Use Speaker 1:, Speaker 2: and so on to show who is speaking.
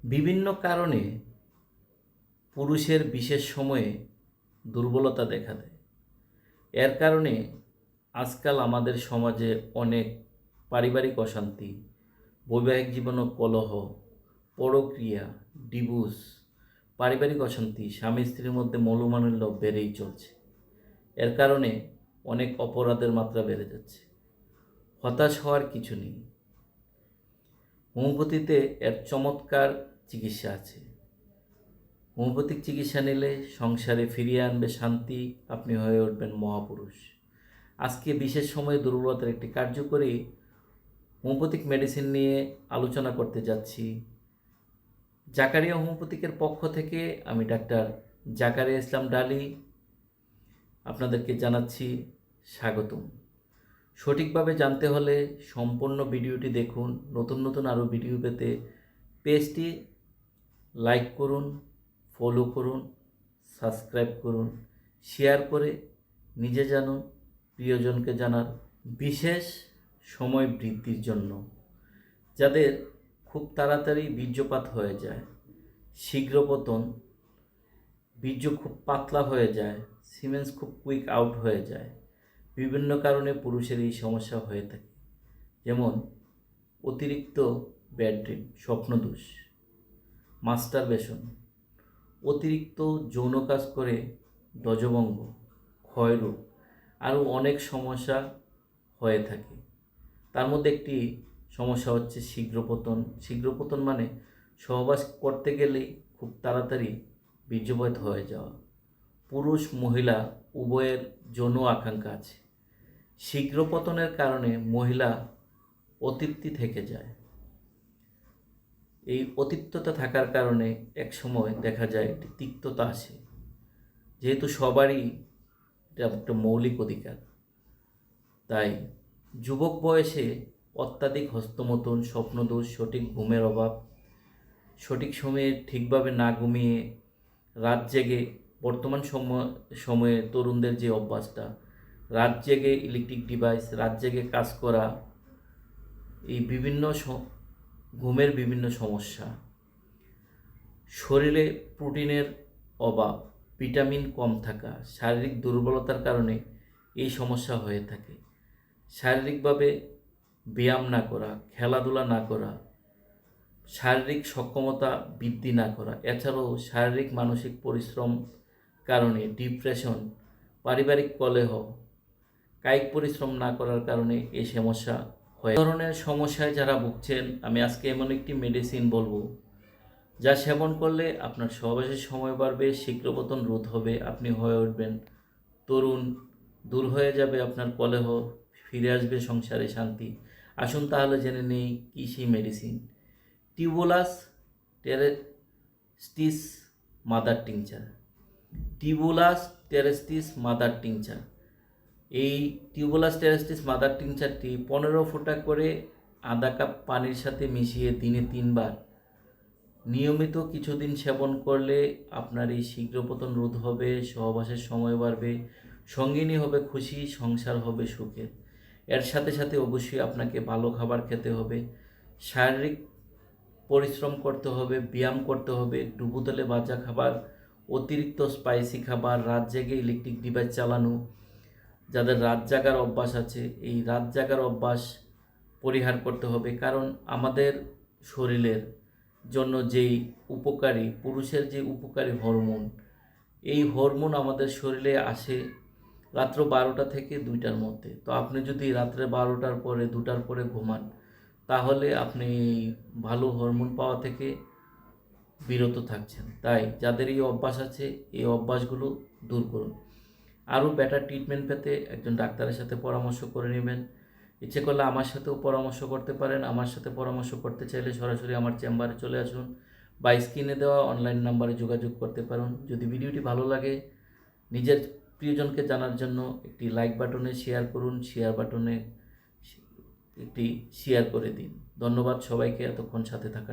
Speaker 1: বিভিন্ন কারণে পুরুষের বিশেষ সময়ে দুর্বলতা দেখা দেয়। এর কারণে আজকাল আমাদের সমাজে অনেক পারিবারিক অশান্তি, বৈবাহিক জীবনে কলহ, পরক্রিয়া, ডিভোর্স, পারিবারিক অশান্তি, স্বামী স্ত্রীর মধ্যে মনোমালিন্য বেড়েই চলছে। এর কারণে অনেক অপরাধের মাত্রা বেড়ে যাচ্ছে। হতাশ হওয়ার কিছু নেই। হোমিওপ্যাথিতে এর চমৎকার চিকিৎসা আছে। হোমিওপ্যাথিক চিকিৎসা নিলে সংসারে ফিরিয়ে আনবে শান্তি, আপনি হয়ে উঠবেন মহাপুরুষ। আজকে বিশেষ সময়ে দুর্বলতার একটি কার্যকরী হোমিওপ্যাথিক মেডিসিন নিয়ে আলোচনা করতে যাচ্ছি। জাকারিয়া হোমিওপ্যাথিকের পক্ষ থেকে আমি ডাক্তার জাকারিয়া ইসলাম ডালি আপনাদেরকে জানাচ্ছি স্বাগতম। সঠিকভাবে জানতে হলে সম্পূর্ণ ভিডিওটি দেখুন। নতুন নতুন আরও ভিডিও পেতে পেজটি লাইক করুন, ফলো করুন, সাবস্ক্রাইব করুন, শেয়ার করে নিজে জানুন, প্রিয়জনকে জানার। বিশেষ সময় বৃদ্ধির জন্য যাদের খুব তাড়াতাড়ি বীর্যপাত হয়ে যায়, শীঘ্র পতন, বীর্য খুব পাতলা হয়ে যায়, সিমেন্স খুব কুইক আউট হয়ে যায়, বিভিন্ন কারণে পুরুষের এই সমস্যা হয়ে থাকে। যেমন অতিরিক্ত ব্যাড ড্রিম, স্বপ্নদোষ, মাস্টারবেশন, অতিরিক্ত যৌন কাজ করে ধ্বজভঙ্গ, ক্ষয়রোগ, আরও অনেক সমস্যা হয়ে থাকে। তার মধ্যে একটি সমস্যা হচ্ছে শীঘ্রপতন। শীঘ্রপতন মানে সহবাস করতে গেলেই খুব তাড়াতাড়ি বীর্যপাত হয়ে যাওয়া। পুরুষ মহিলা উভয়ের যৌন আকাঙ্ক্ষা আছে। শীঘ্রপতনের কারণে মহিলা অতৃপ্তি থেকে যায়। এই অতৃপ্ততা থাকার কারণে এক সময় দেখা যায় একটি তিক্ততা আসে। যেহেতু সবারই এটা একটা মৌলিক অধিকার, তাই যুবক বয়সে অত্যাধিক হস্তমৈথুন, স্বপ্নদোষ, সঠিক ঘুমের অভাব, সঠিক সময়ে ঠিকভাবে না ঘুমিয়ে রাত জেগে, বর্তমান সময়ে তরুণদের যে অভ্যাসটা, রাত জেগে ইলেকট্রিক ডিভাইস, রাত জেগে কাজ করা, এই বিভিন্ন ঘুমের বিভিন্ন সমস্যা, শরীরে প্রোটিনের অভাব, ভিটামিন কম থাকা, শারীরিক দুর্বলতার কারণে এই সমস্যা হয়ে থাকে। শারীরিকভাবে ব্যায়াম না করা, খেলাধুলা না করা, শারীরিক সক্ষমতা বৃদ্ধি না করা, এছাড়াও শারীরিক মানসিক পরিশ্রম কারণে ডিপ্রেশন, পারিবারিক কলহ, কায়িক পরিশ্রম না করার কারণে এই সমস্যা হয়। এই ধরনের সমস্যায় যারা ভুগছেন, আমি আজকে এমন একটি মেডিসিন বলবো যা সেবন করলে আপনার সহবাসের সময় বাড়বে, শীঘ্রপতন রোধ হবে, আপনি হয়ে উঠবেন তরুণ, দূর হয়ে যাবে আপনার কলহ, ফিরে আসবে সংসারে শান্তি। আসুন তাহলে জেনে নেই কী সেই medicine. Tribulus terrestris mother tincture. Tribulus terrestris mother tincture. এই টিউবুলাস টেরেস্টিস মাদার টিংচারটি 15 ফোঁটা করে আধা কাপ পানির সাথে মিশিয়ে দিনে 3 বার নিয়মিত কিছুদিন সেবন করলে আপনার এই শীঘ্রপতন রোধ হবে, সহবাসের সময় বাড়বে, সঙ্গিনী হবে খুশি, সংসার হবে সুখের। এর সাথে সাথে অবশ্যই আপনাকে ভালো খাবার খেতে হবে, শারীরিক পরিশ্রম করতে হবে, ব্যায়াম করতে হবে, ডুবোতেলে ভাজা খাবার, অতিরিক্ত স্পাইসি খাবার, রাত জেগে ইলেকট্রিক ডিভাইস চালানো, যাদের রাত জাগার অভ্যাস আছে এই রাত জাগার অভ্যাস পরিহার করতে হবে। কারণ আমাদের শরীরের জন্য যেই উপকারী, পুরুষের যে উপকারী হরমোন, এই হরমোন আমাদের শরীরে আসে রাত্র 12টা থেকে 2টার মধ্যে। তো আপনি যদি রাত্রে 12টার পরে 2টার পরে ঘুমান, তাহলে আপনি ভালো হরমোন পাওয়া থেকে বিরত থাকছেন। তাই যাদের এই অভ্যাস আছে, এই অভ্যাসগুলো দূর করুন। আরও বেটার ট্রিটমেন্ট পেতে একজন ডাক্তারের সাথে পরামর্শ করে নেবেন। ইচ্ছে করলে আমার সাথেও পরামর্শ করতে পারেন। আমার সাথে পরামর্শ করতে চাইলে সরাসরি আমার চেম্বারে চলে আসুন বা স্ক্রিনে দেওয়া অনলাইন নাম্বারে যোগাযোগ করতে পারেন। যদি ভিডিওটি ভালো লাগে, নিজের প্রিয়জনকে জানার জন্য একটি লাইক বাটনে শেয়ার করুন, শেয়ার বাটনে একটি শেয়ার করে দিন। ধন্যবাদ সবাইকে এতক্ষণ সাথে থাকার।